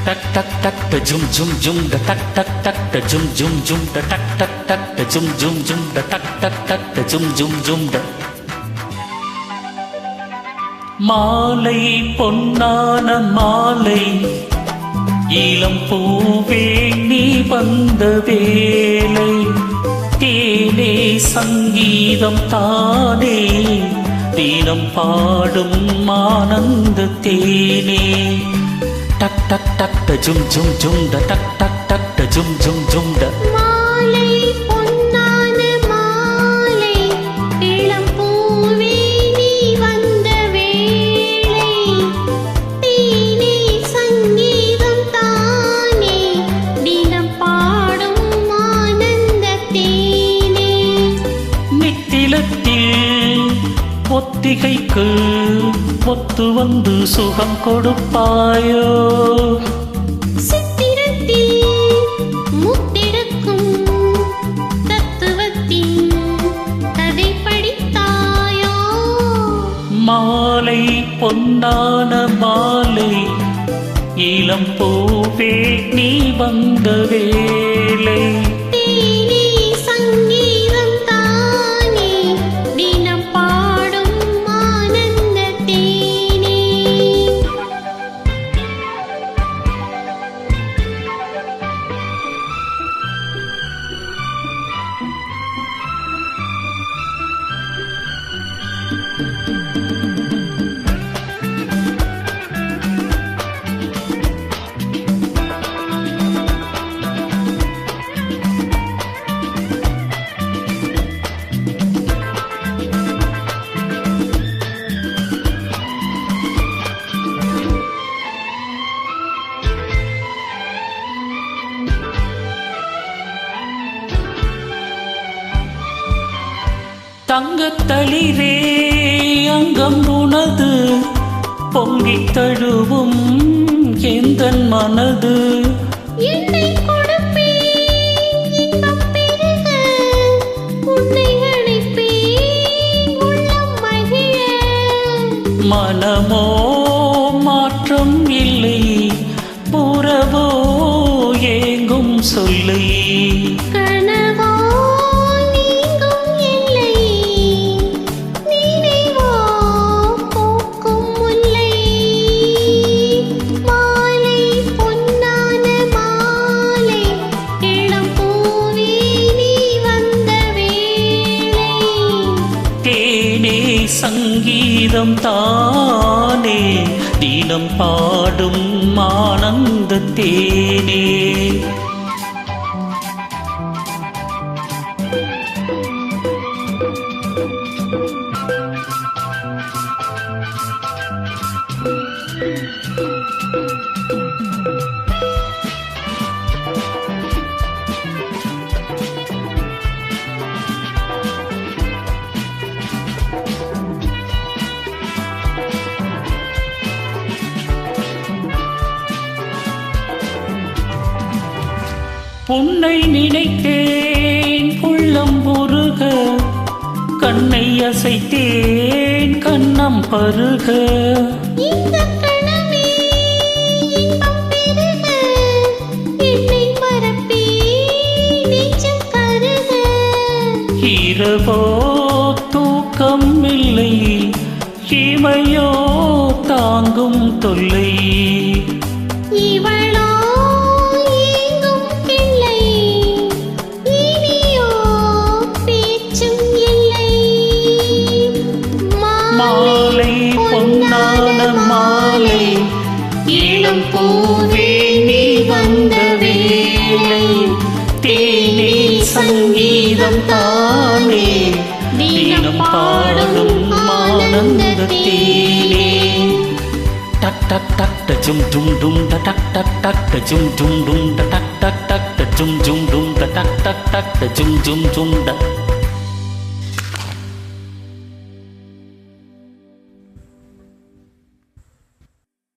टक टक टक ट जुम जुम जुम ड टक टक टक ट जुम जुम जुम ड टक टक टक ट जुम जुम जुम ड टक टक टक ट जुम जुम जुम ड மாலை பொன்னான மாலை இளம் பூவே நீ வந்த வேளை தேனே சங்கீதம் தானே தினம் பாடும் ஆனந்த தேனே टक टक टक ट जुम जुम जुम ड टक टक टक ट जुम जुम जुम ड மாலை பொன்னான மாலை இளம் பூவே நீ வந்த வேளை தேனே சங்கீதம் தானே தினம் பாடும் ஆனந்த தேனே நித்திலத்தில் ஒத்திகைக்கு ஒத்து வந்து சுகம் கொடுப்பாயோ சித்திரத்தில் முத்திருக்கும் தத்துவத்தின் கதை படித்தாயோ மாலை பொன்னான மாலை இளம் பூவே நீ வந்த வேளை தேனே சங்கீதம் தானே தினம் பாடும் ஆனந்த தேனே தங்கத்தளிரே அங்கம் உனது பொங்கித் தழுவும் எந்தன் மனது என்னை கொடுப்பேன் இன்பம் பெருக உன்னை அழைப்பேன் உள்ளம் மகிழ மனமோ மாற்றம் இல்லை புறவோ ஏங்கும் சொல்லை கனவோ நீங்கும் இல்லை நினைவோ போக்கும் முல்லை மாலை பொன்னான மாலை இளம் பூவே நீ வந்த வேளை தேனே சங்கீதம் தானே தினம் பாடும் ஆனந்த தேனே உன்னை நினைத்தேன் உள்ளம் உருக கண்ணை அசைத்தேன் கண்ணம் பருக இந்த கணமே இன்பம் பெருக என்னை மறப்பே நெஞ்சம் கருக இரவோ தூக்கம் இல்லை இமையோ தாங்கும் தொல்லை இவளோ ஏங்கும் கிள்ளை இனியோ பேச்சும் இல்லை மாலை பொன்னான மாலை இளம் பூவே நீ வந்த வேளை தேனே சங்கீதம் தானே தினம் பாடும் ஆனந்த தேனே टक टक टक ट जुम जुम जुम ट टक टक टक ट जुम जुम जुम ट टक टक टक ट जुम जुम जुम ट टक टक टक ट जुम जुम जुम ट